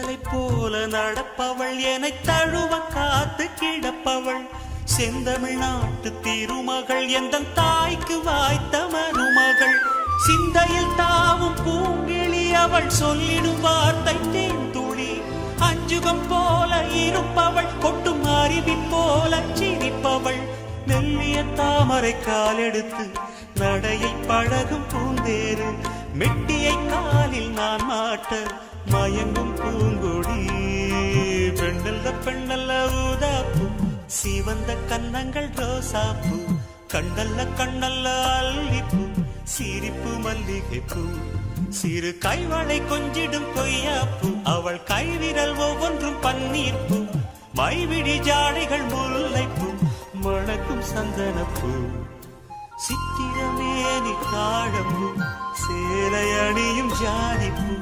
தென்றலை போல நடப்பவள் என்னை தழுவ காத்து கிடப்பவள் செந்தமிழ்நாட்டு திருமகள் எந்த தாய்க்கு வாய்த்த மருமகள் சிந்தையில் தாவும் பூங்கிழி அவள் சொல்லிடும் வார்த்தை தேன்துளி அஞ்சுகம் போல இருப்பவள் கொட்டும் அருவி போல சிரிப்பவள் மெல்லிய தாமரை காலெடுத்து நடையை பழகும் பூந்தேறு மெட்டியை காலில் நான் மாட்ட மயங்கும் பூங்கொடி பெண்ணல்ல பெண்ணல்ல ஊதாப்பு சிவந்த கன்னங்கள் ரோசாப்பூ கண்ணல்ல கண்ணல்ல அல்லிப்பூ சிரிப்பு மல்லிகைப்பூ சிறு கைவளை கொஞ்சிடும் கொய்யாப்பூ அவள் கைவிரல் ஒவ்வொன்றும் பன்னீர்ப்பூ மைவிடி ஜாடைகள் முல்லைப்பூ மணக்கும் சந்தனப்பூ சித்திரமேனி தாழம்பூ சேலை அணியும் ஜாதிப்பூ